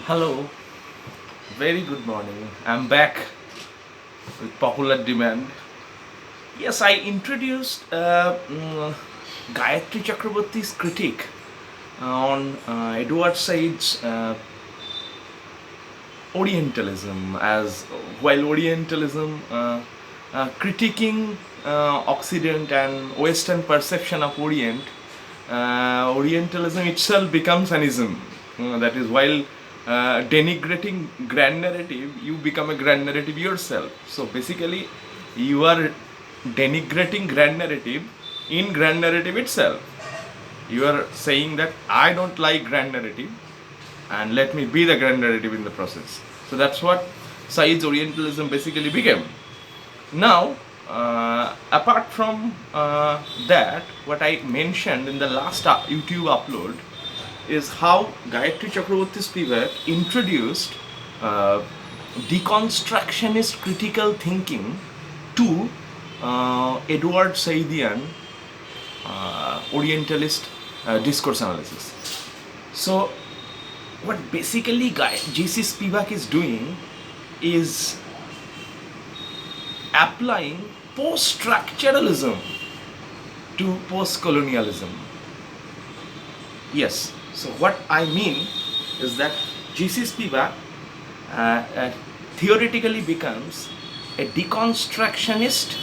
Hello, very good morning. I'm back with popular demand. Yes, I introduced Gayatri Chakraborty's critique on Edward Said's Orientalism, as while Orientalism critiquing Occident and Western perception of Orient, Orientalism itself becomes an ism. That is, while denigrating grand narrative, you become a grand narrative yourself. So basically, you are denigrating grand narrative in grand narrative itself. You are saying that I don't like grand narrative, and let me be the grand narrative in the process. So that's what Said's Orientalism basically became. Now, apart from that, what I mentioned in the last YouTube upload is how Gayatri Chakraborty Spivak introduced uh, deconstructionist critical thinking to Edward Saidian Orientalist discourse analysis. So, what basically J.C. Spivak is doing is applying post-structuralism to post-colonialism. Yes, so what I mean is that J.C. Spivak theoretically becomes a deconstructionist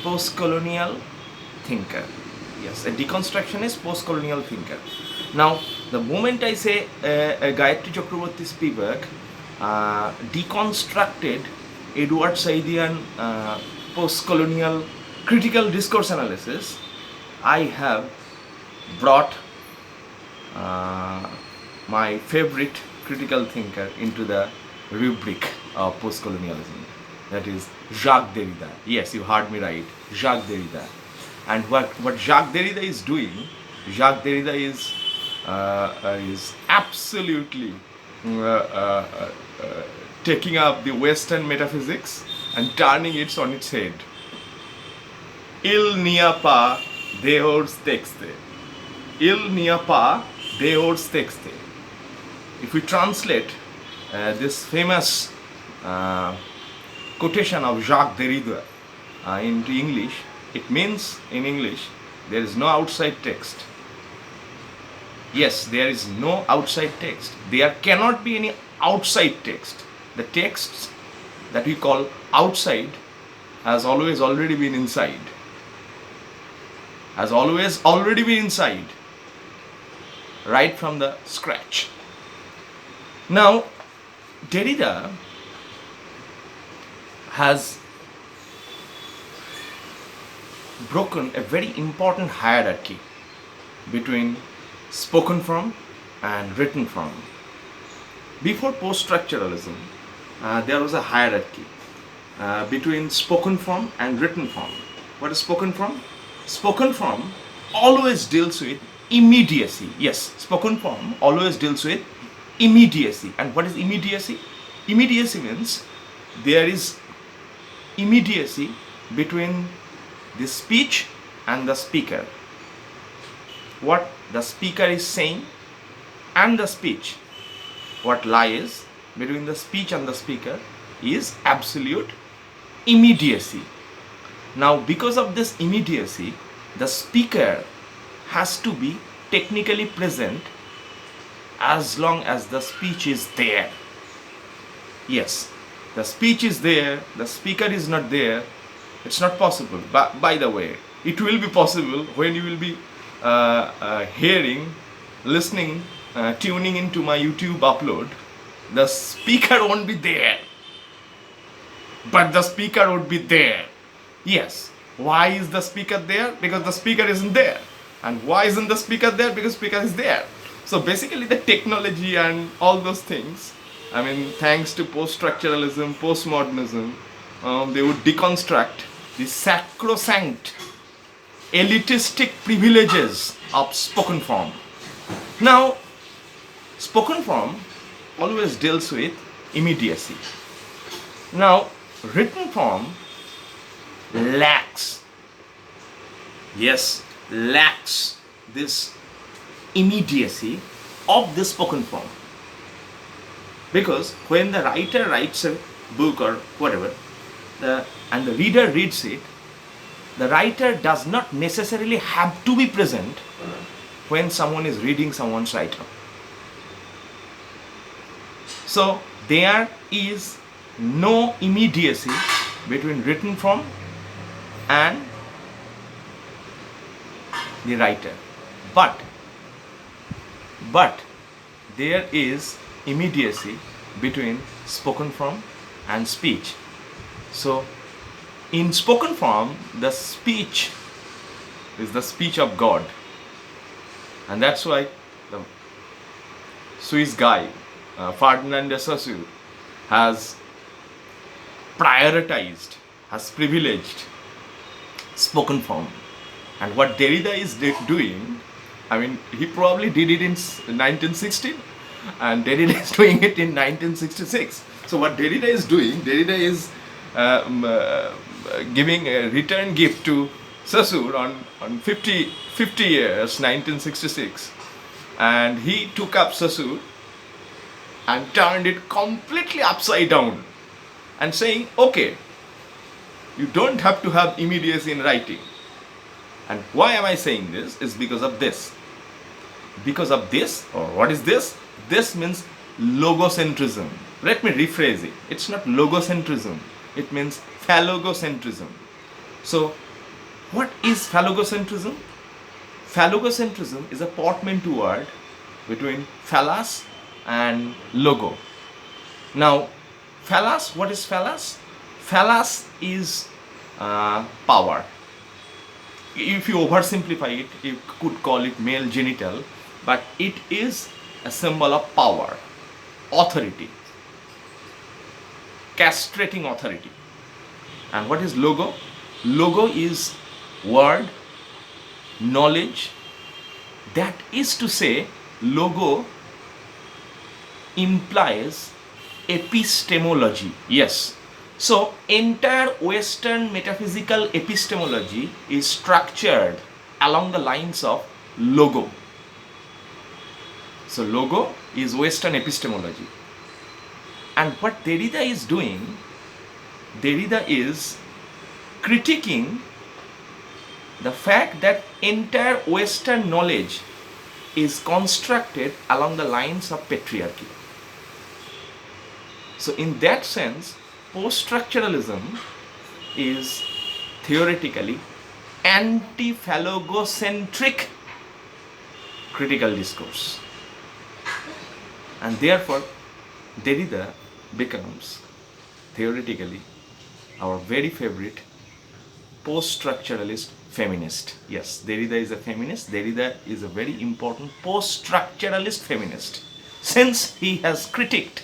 post-colonial thinker. Yes, a deconstructionist post-colonial thinker. Now, the moment I say Gayatri Chakraborty Spivak deconstructed Edward Saidian post-colonial critical discourse analysis, I have brought my favorite critical thinker into the rubric of post-colonialism. That is Jacques Derrida. Yes, you heard me right, Jacques Derrida. And what Jacques Derrida is doing, Jacques Derrida is absolutely taking up the Western metaphysics and turning it on its head. Il n'y a pas de hors-texte. Il n'y a pas de hors-texte. If we translate this famous quotation of Jacques Derrida into English, it means in English, there is no outside text. Yes, there is no outside text. There cannot be any outside text. The texts that we call outside has always already been inside. Has always already been inside. Right from the scratch. Now, Derrida has broken a very important hierarchy between spoken form and written form. Before post-structuralism, there was a hierarchy between spoken form and written form. What is spoken form? Spoken form always deals with immediacy. Yes, spoken form always deals with immediacy. And what is immediacy? Immediacy means there is immediacy between the speech and the speaker. What the speaker is saying and the speech, what lies between the speech and the speaker is absolute immediacy. Now, because of this immediacy, the speaker has to be technically present as long as the speech is there. Yes, the speech is there, the speaker is not there, it's not possible. But by the way, it will be possible when you will be hearing, listening, tuning into my YouTube upload. The speaker won't be there, but the speaker would be there. Yes. Why is the speaker there? Because the speaker isn't there. And why isn't the speaker there? Because speaker is there. So basically the technology and all those things, I mean, thanks to post-structuralism, postmodernism, they would deconstruct the sacrosanct elitistic privileges of spoken form. Now, spoken form always deals with immediacy. Now, written form lacks this immediacy of the spoken form. Because when the writer writes a book or whatever, and the reader reads it, the writer does not necessarily have to be present when someone is reading someone's writer. So there is no immediacy between written form and the writer. But there is immediacy between spoken form and speech. So in spoken form, the speech is the speech of God. And that's why the Swiss guy, Ferdinand de Saussure, has prioritized, has privileged spoken form. And what Derrida is doing, I mean, he probably did it in 1916, and Derrida is doing it in 1966. So what Derrida is doing, Derrida is giving a return gift to Saussure on 50 years, 1966. And he took up Saussure and turned it completely upside down and saying, okay, you don't have to have immediacy in writing. And why am I saying this? Is because of this. Because of this, or what is this? This means logocentrism. Let me rephrase it. It's not logocentrism. It means phallogocentrism. So, what is phallogocentrism? Phallogocentrism is a portmanteau word between phallus and logo. Now, phallus, what is phallus? Phallus is power. If you oversimplify it, you could call it male genital, but it is a symbol of power, authority, castrating authority. And what is logo? Logo is word, knowledge. That is to say, logo implies epistemology. Yes. So, entire Western metaphysical epistemology is structured along the lines of logo. So, logo is Western epistemology. And what Derrida is doing, Derrida is critiquing the fact that entire Western knowledge is constructed along the lines of patriarchy. So, in that sense, post-structuralism is theoretically anti-phallogocentric critical discourse. And therefore, Derrida becomes theoretically our very favorite post-structuralist feminist. Yes, Derrida is a feminist. Derrida is a very important post-structuralist feminist, since he has critiqued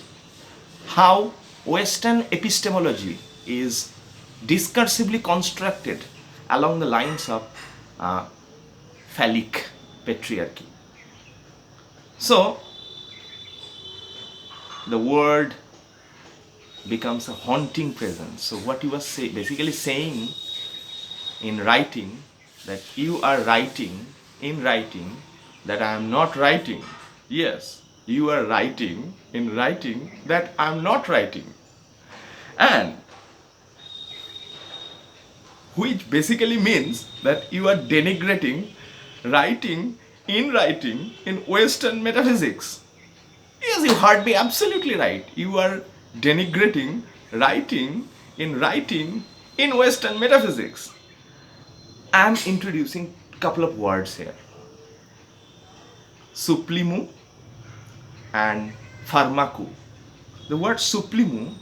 how Western epistemology is discursively constructed along the lines of phallic patriarchy. So, the word becomes a haunting presence. So, what you are basically saying in writing, that you are writing in writing that I am not writing. Yes, you are writing in writing that I am not writing. And which basically means that you are denigrating writing in Western metaphysics. Yes, you heard me absolutely right. You are denigrating writing in Western metaphysics. I am introducing a couple of words here. Supplimu and pharmaku. The word supplimu,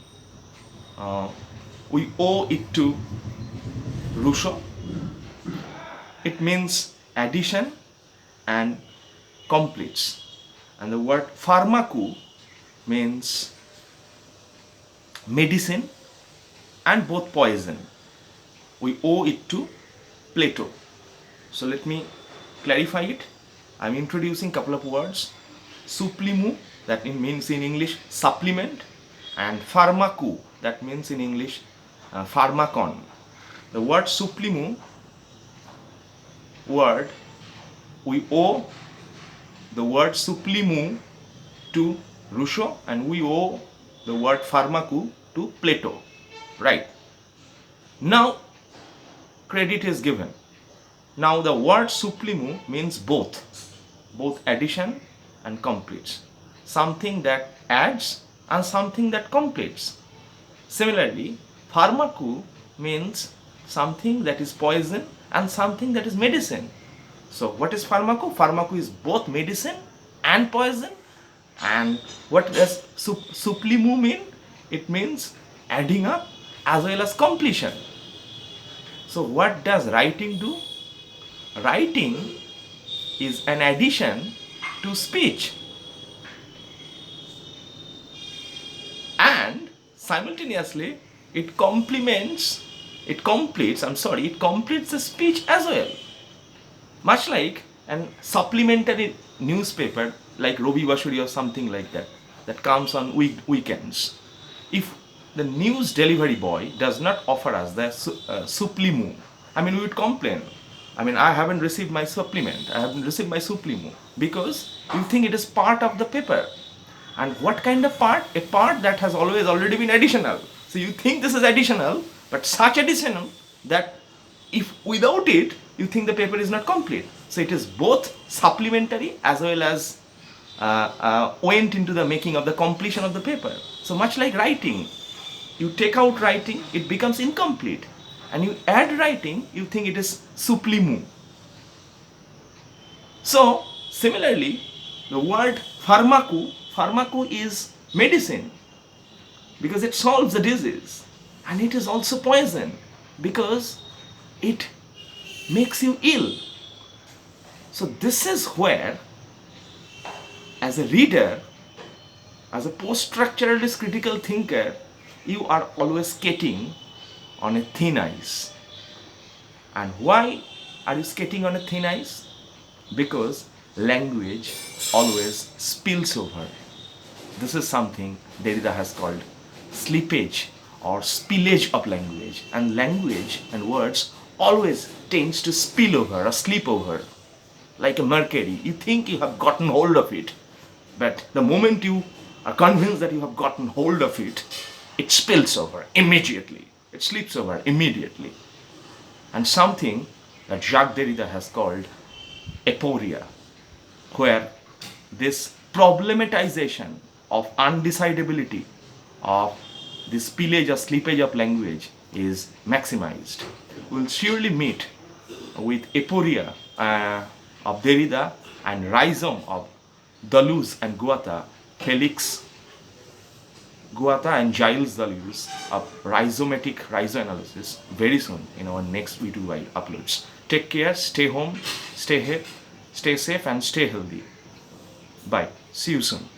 we owe it to Rousseau. It means addition and completes. And the word pharmaku means medicine and both poison. We owe it to Plato. So let me clarify it. I am introducing a couple of words. Supplimu, that means in English supplement, and pharmaku, that means in English pharmacon. The word supplimu word, we owe the word supplimu to Rousseau, and we owe the word pharmakou to Plato, right? Now, credit is given. Now, the word suplimu means both addition and completes. Something that adds and something that completes. Similarly, pharmakou means something that is poison and something that is medicine. So, what is pharmakou? Pharmakou is both medicine and poison. And what does suplimu mean? It means adding up as well as completion. So, what does writing do? Writing is an addition to speech, and simultaneously it completes the speech as well. Much like an supplementary newspaper like Robi Bashuri or something like that, that comes on weekends. If the news delivery boy does not offer us the suplimu, we would complain. I haven't received my supplement, I haven't received my suplimu, because you think it is part of the paper. And what kind of part? A part that has already been additional. So you think this is additional, but such additional that if without it, you think the paper is not complete. So it is both supplementary as well as went into the making of the completion of the paper. So much like writing, you take out writing, it becomes incomplete. And you add writing, you think it is suplimu. So similarly, the word pharmakou is medicine because it solves the disease, and it is also poison because it makes you ill. So this is where, as a reader, as a post-structuralist critical thinker, you are always skating on a thin ice. And why are you skating on a thin ice? Because language always spills over. This is something Derrida has called slippage or spillage of language. And language and words always tends to spill over or slip over. Like a mercury, you think you have gotten hold of it, but the moment you are convinced that you have gotten hold of it, it spills over immediately. It slips over immediately. And something that Jacques Derrida has called aporia, where this problematization of undecidability of the spillage or slippage of language is maximized. We'll surely meet with aporia of Derrida and rhizome of Deleuze and Guattari, Felix Guattari and Gilles Deleuze of rhizomatic rhizoanalysis very soon in our next V2Y uploads. Take care, stay home, stay safe and stay healthy. Bye. See you soon.